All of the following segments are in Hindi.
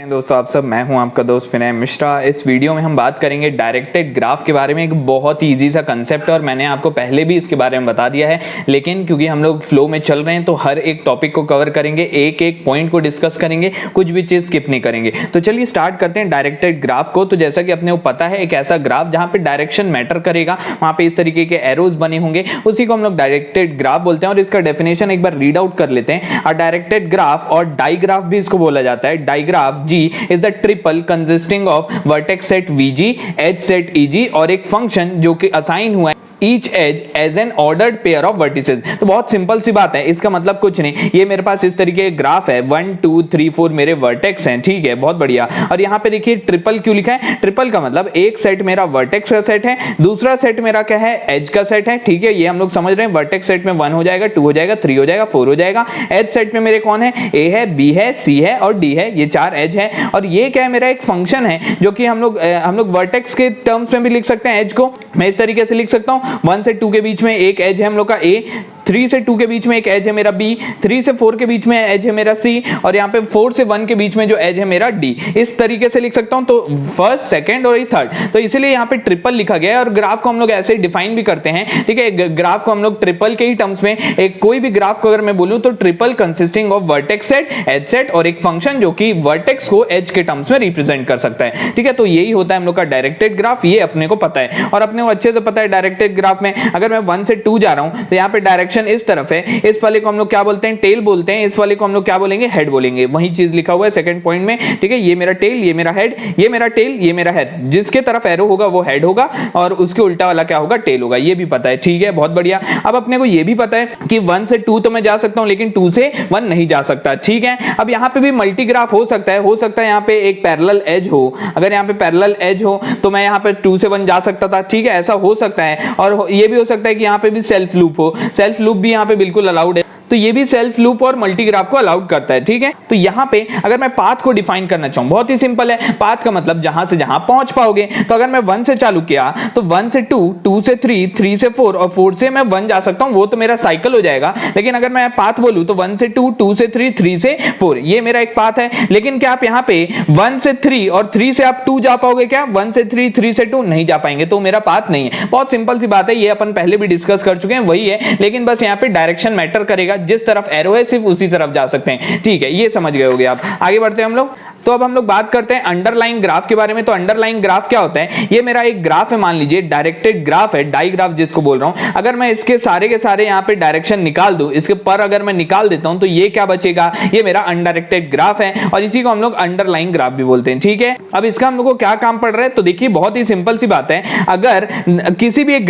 दोस्तों आप सब, मैं हूं आपका दोस्त विनय मिश्रा। इस वीडियो में हम बात करेंगे डायरेक्टेड ग्राफ के बारे में। एक बहुत ही इजी सा कंसेप्ट है और मैंने आपको पहले भी इसके बारे में बता दिया है, लेकिन क्योंकि हम लोग फ्लो में चल रहे हैं तो हर एक टॉपिक को कवर करेंगे, एक एक पॉइंट को डिस्कस करेंगे, कुछ भी चीज स्किप नहीं करेंगे। तो चलिए स्टार्ट करते हैं डायरेक्टेड ग्राफ को। तो जैसा कि अपने को पता है, एक ऐसा ग्राफ जहां पे डायरेक्शन मैटर करेगा, वहां पे इस तरीके के एरोज बने होंगे, उसी को हम लोग डायरेक्टेड ग्राफ बोलते हैं। और इसका डेफिनेशन एक बार रीड आउट कर लेते हैं। अ डायरेक्टेड ग्राफ और डाइग्राफ भी इसको बोला जाता है। Digraph G is the triple consisting of vertex set VG, edge set EG और एक फंक्शन जो कि असाइन हुआ है each edge as an ordered pair of vertices। तो बहुत सिंपल सी बात है, इसका मतलब कुछ नहीं। ये मेरे पास इस तरीके का ग्राफ है, 1 2 3 4 मेरे वर्टेक्स हैं, ठीक है, बहुत बढ़िया। और यहाँ पे देखिए ट्रिपल क्यों लिखा है? ट्रिपल का मतलब एक सेट मेरा वर्टेक्स का सेट है, दूसरा सेट मेरा क्या है? एज का सेट है, ठीक है। ये हम लोग समझ रहे हैं। वर्टेक्स सेट में 1 हो जाएगा, 2 हो जाएगा, 3 हो जाएगा, 4 हो जाएगा। एज सेट में मेरे कौन है? A है, B है, C है और D है। ये 4 एज है। और ये क्या है? मेरा एक फंक्शन है जो कि हम लोग वर्टेक्स के टर्म्स में भी लिख सकते हैं। एज को मैं इस तरीके से लिख सकता हूँ, 1 से 2 के बीच में एक एज है हम लोग का A, 3 से 2 के बीच में एक एज है मेरा B, 3 से 4 के बीच में एज है मेरा C और यहाँ पे 4 से 1 के बीच में जो एज है मेरा D। इस तरीके से लिख सकता हूँ। तो फर्स्ट, सेकंड और थर्ड। तो इसीलिए यहाँ पे ट्रिपल लिखा गया है। और ग्राफ को हम लोग ऐसे डिफाइन भी करते हैं, ठीक है। ग्राफ को हम लोग ट्रिपल के ही टर्म्स में, एक कोई भी ग्राफ को अगर मैं बोलूँ तो triple consisting of vertex set, edge set और एक फंक्शन जो कि वर्टेक्स को एज के टर्म्स में रिप्रेजेंट कर सकता है, ठीक है। तो यही होता है हम लोग का डायरेक्टेड ग्राफ। ये अपने को पता है और अपने को अच्छे से पता है डायरेक्टेड ग्राफ में अगर मैं 1 से 2 जा रहा हूँ तो यहाँ पे डायरेक्शन इस तरफ है। इस वाले को हम लोग क्या बोलते हैं? टेल बोलते हैं। इस वाले को हम लोग क्या बोलेंगे? हेड बोलेंगे। वही चीज लिखा हुआ है सेकंड पॉइंट में, ठीक है। ये मेरा टेल, ये मेरा हेड, ये मेरा टेल, ये मेरा हेड। जिसके तरफ एरो होगा वो हेड होगा और उसके उल्टा वाला क्या होगा? टेल होगा। ये भी पता है, ठीक है, बहुत बढ़िया। अब अपने को ये भी पता है कि 1 से 2 तो मैं जा सकता हूं, लेकिन 2 से 1 नहीं जा सकता, ठीक है। अब यहाँ पे भी मल्टीग्राफ हो सकता है यहाँ पे एक पैरेलल एज हो। अगर यहाँ पे पैरेलल एज हो तो मैं यहाँ पे 2 से 1 जा सकता था, ठीक है, ऐसा हो सकता है। और ये भी हो सकता है कि यहाँ पे भी सेल्फ लूप हो। सेल्फ लूप भी यहाँ पे बिल्कुल अलाउड है। तो ये भी सेल्फ लूप और मल्टीग्राफ को अलाउड करता है, ठीक है। तो यहाँ पे अगर मैं पाथ को डिफाइन करना चाहूँ, बहुत ही सिंपल है। पाथ का मतलब जहां से जहां पहुंच पाओगे। तो अगर मैं 1 से चालू किया तो 1 से 2, 2 से 3, 3 से 4 और 4 से मैं 1 जा सकता हूं, वो तो मेरा साइकिल हो जाएगा। लेकिन अगर मैं पाथ बोलूं तो 1 से 2, 2 से 3, 3 से 4, ये मेरा एक पाथ है। लेकिन क्या आप यहाँ पे 1 से 3 और 3 से आप 2 जा पाओगे क्या? 1 से 3, 3 से 2 नहीं जा पाएंगे, तो मेरा पाथ नहीं है। बहुत सिंपल सी बात है, ये अपन पहले भी डिस्कस कर चुके हैं, वही है। लेकिन बस यहाँ पे डायरेक्शन मैटर करेगा, जिस तरफ एरो सिर्फ उसी तरफ जा सकते हैं, ठीक है। ये समझ गए होगे आप। आगे बढ़ते हैं हम लोग। तो अब हम लोग बात करते हैं अंडरलाइन ग्राफ के बारे में। तो अंडरलाइन ग्राफ क्या होता है? ये मेरा एक ग्राफ है, मान लीजिए डायरेक्टेड ग्राफ है, डाइग्राफ जिसको बोल रहा हूं। अगर मैं इसके सारे के सारे यहाँ पे डायरेक्शन निकाल दूं, इसके पर अगर मैं निकाल देता हूं तो ये क्या बचेगा? ये मेरा अनडायरेक्टेड ग्राफ है और इसी को हम लोग अंडरलाइन ग्राफ भी बोलते हैं, ठीक है। अब इसका हम लोग को क्या काम पड़ रहा है? तो देखिए बहुत ही सिंपल सी बात है। अगर किसी भी एक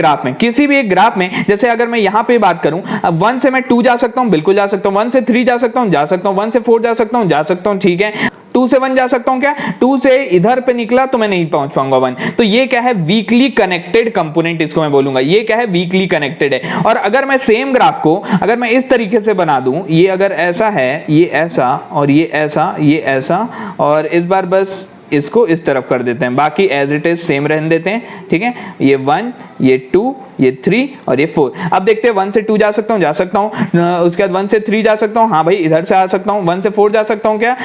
ग्राफ में जैसे अगर मैं यहाँ पे बात करूं, 1 से मैं 2 जा सकता हूं, बिल्कुल जा सकता हूं। 1 से 3 जा सकता हूं, जा सकता हूं। 1 से 4 जा सकता हूं, जा सकता हूं, ठीक है। 2 से 1 जा सकता हूं क्या? 2 से इधर पे निकला तो मैं नहीं पहुंच पाऊंगा 1। तो ये क्या है? वीकली कनेक्टेड कंपोनेंट इसको मैं बोलूंगा। ये क्या है? वीकली कनेक्टेड है। और अगर मैं सेम ग्राफ को अगर मैं इस तरीके से बना दूं, ये अगर ऐसा है, ये ऐसा और ये ऐसा, ये ऐसा, और इस बार बस इसको इस तरफ कर देते हैं, बाकी एज इट इज सेम रहने देते हैं, ठीक है। ये 1, ये 2, ये 3 और ये 4। अब देखते हैं 1 से 2 जा सकता हूँ, जा सकता हूँ। उसके बाद 1 से 3 जा सकता हूँ, हाँ भाई इधर से आ सकता हूँ। 1 से 4 जा सकता हूँ क्या?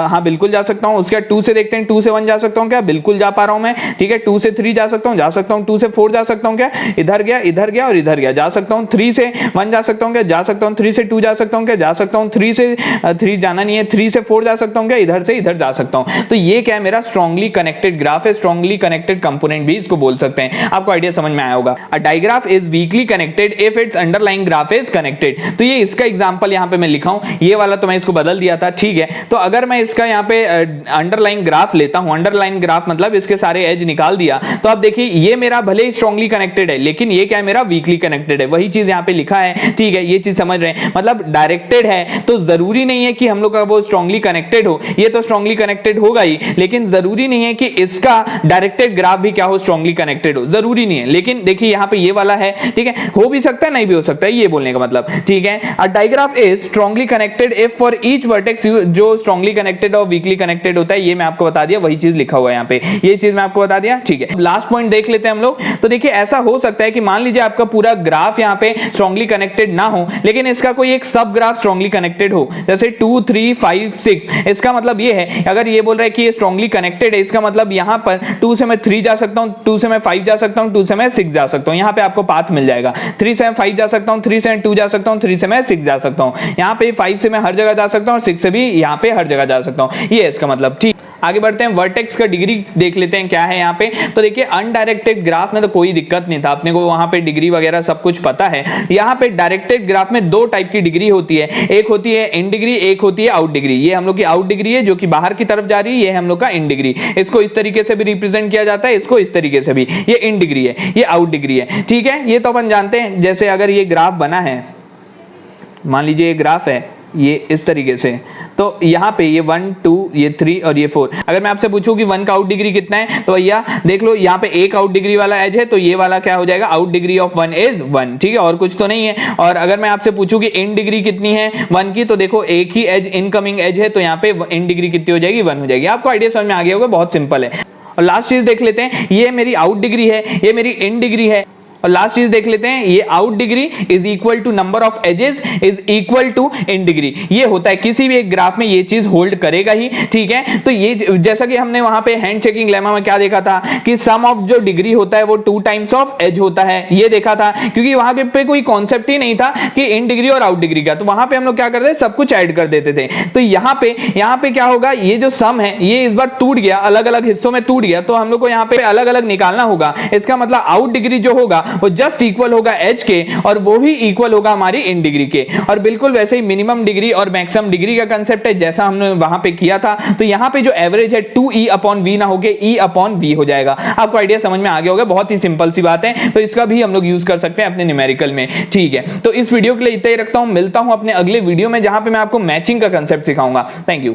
हाँ बिल्कुल जा सकता हूँ। उसके बाद 2 से देखते हैं, 2 से 1 जा सकता हूँ क्या? बिल्कुल जा पा रहा हूँ मैं, ठीक है। 2 से 3 जा सकता हूँ, जा सकता हूँ। 2 से 4 जा सकता हूँ क्या? इधर गया, इधर गया और इधर गया, जा सकता हूँ। 3 से 1 जा सकता हूँ क्या? जा सकता हूँ। 3 से 2 जा सकता हूँ क्या? जा सकता हूँ। 3 से 3 जाना नहीं है। 3 से 4 जा सकता हूँ क्या? इधर से इधर जा सकता हूँ। तो ये क्या है? मेरा स्ट्रांगली कनेक्टेड ग्राफ है। स्ट्रांगली कनेक्टेड कंपोनेंट भी इसको बोल सकते हैं। आपको आइडिया समझ में आया होगा। A digraph is weakly connected if its underline graph is connected. तो ये इसका एग्जांपल यहाँ पे मैं लिखा हूं, ये वाला तो मैं इसको बदल दिया था, ठीक है। तो अगर मैं इसका यहाँ पे अंडरलाइन ग्राफ लेता हूं, अंडरलाइन ग्राफ मतलब इसके सारे एज निकाल दिया, तो आप देखिए ये मेरा भले ही स्ट्रांगली कनेक्टेड है, लेकिन ये क्या है? मेरा वीकली कनेक्टेड है। वही चीज यहाँ पे लिखा है, ठीक है। ये चीज समझ रहे हैं? मतलब डायरेक्टेड है तो जरूरी नहीं है कि हम लोग का वो स्ट्रांगली कनेक्टेड हो। ये तो स्ट्रांगली कनेक्टेड होगा ही, लेकिन लेकिन जरूरी नहीं है कि इसका डायरेक्टेड ग्राफ भी क्या हो, स्ट्रांगली कनेक्टेड हो, जरूरी नहीं है। लेकिन देखिए यहाँ पे ये वाला है, ठीक है, हो भी सकता है नहीं भी हो सकता है, ये बोलने का मतलब, ठीक है। A digraph is strongly connected if for each vertex, जो स्ट्रांगली कनेक्टेड और वीकली कनेक्टेड होता है, ये मैं आपको बता दिया, वही चीज लिखा हुआ है यहाँ पे, ये चीज मैं आपको बता दिया, ठीक है। लास्ट पॉइंट देख लेते हैं हम लोग। तो देखिए ऐसा हो सकता है कि मान लीजिए आपका पूरा ग्राफ यहाँ पे स्ट्रांगली कनेक्टेड ना हो, लेकिन इसका कोई एक सब ग्राफ स्ट्रांगली कनेक्टेड हो, जैसे 2 3 5 6। इसका मतलब ये है, अगर ये बोल रहा है कि ये स्ट्रांगली कनेक्टेड है, इसका मतलब यहाँ पर 2 से मैं 3 जा सकता हूँ, 2 से मैं 5 जा सकता हूँ, 2 से मैं 6 जा सकता हूँ, यहाँ पे आपको पाथ मिल जाएगा। 3 से मैं 5 जा सकता हूँ, 3 से मैं 2 जा सकता हूँ, 3 से मैं 6 जा सकता हूँ, यहाँ पे 5 से मैं हर जगह जा सकता हूँ और 6 से भी यहाँ पे हर जगह जा सकता हूँ, ये इसका मतलब, ठीक। आगे बढ़ते हैं, वर्टेक्स का डिग्री देख लेते हैं क्या है यहाँ पे। तो देखिए अनडायरेक्टेड ग्राफ में तो कोई दिक्कत नहीं था, अपने को वहां पे डिग्री वगैरह सब कुछ पता है। यहाँ पे डायरेक्टेड ग्राफ में दो टाइप की डिग्री होती है, एक होती है इन डिग्री, एक होती है आउट डिग्री। ये हम लोग की आउट डिग्री है जो कि बाहर की तरफ जा रही है, ये हम लोग का इन डिग्री। इसको इस तरीके से भी रिप्रेजेंट किया जाता है, इसको इस तरीके से भी, ये इन डिग्री है, ये आउट डिग्री है, ठीक है। ये तो अपन जानते हैं। जैसे अगर ये ग्राफ बना है, मान लीजिए ये ग्राफ है, ये इस तरीके से, तो यहाँ पे ये 1 2 ये 3 और ये 4। अगर मैं आपसे पूछूं कि 1 का आउट डिग्री कितना है, तो भैया देख लो यहाँ पे एक आउट डिग्री वाला एज है, तो ये वाला क्या हो जाएगा, आउट डिग्री ऑफ 1 इज 1, ठीक है, और कुछ तो नहीं है। और अगर मैं आपसे पूछूं कि इन डिग्री कितनी है 1 की, तो देखो एक ही एज इनकमिंग एज है, तो यहाँ पे इन डिग्री कितनी हो जाएगी, 1 हो जाएगी। आपको आइडिया समझ में आ गया होगा, बहुत सिंपल है। और लास्ट चीज देख लेते हैं, ये मेरी आउट डिग्री है, ये मेरी इन डिग्री है। और लास्ट चीज देख लेते हैं, ये out degree is equal to number of edges is equal to in degree. ये होता है किसी भी एक ग्राफ में, ये चीज होल्ड करेगा ही, ठीक है। तो ये जैसा कि हमने वहां पे हैंड चेकिंग लेमा में क्या देखा था कि सम ऑफ जो डिग्री होता है वो 2 टाइम्स ऑफ एज होता है, ये देखा था, क्योंकि वहां पे कोई कॉन्सेप्ट ही नहीं था कि इन डिग्री और आउट डिग्री का। तो वहां पे हम लोग क्या करते हैं, सब कुछ ऐड कर देते थे। तो यहाँ पे क्या होगा, ये जो सम है ये इस बार टूट गया, अलग अलग हिस्सों में टूट गया, तो हम लोग को यहाँ पे अलग अलग निकालना होगा। इसका मतलब आउट डिग्री जो होगा वो जस्ट इक्वल होगा एच के, और वो भी इक्वल होगा हमारी इन डिग्री के। और बिल्कुल वैसे ही मिनिमम डिग्री और मैक्सिमम डिग्री का कंसेप्ट है, जैसा हमने वहां पे किया था। तो यहाँ पे जो एवरेज है 2e/v ना होके e/v हो जाएगा। आपको आइडिया समझ में आ गया होगा, बहुत ही सिंपल सी बात है। तो इसका भी हम लोग यूज कर सकते हैं अपने न्यूमेरिकल में, ठीक है। तो इस वीडियो के लिए इतना ही रखता हूं, मिलता हूं अपने अगले वीडियो में, जहां पे मैं आपको मैचिंग का कंसेप्ट सिखाऊंगा। Thank you.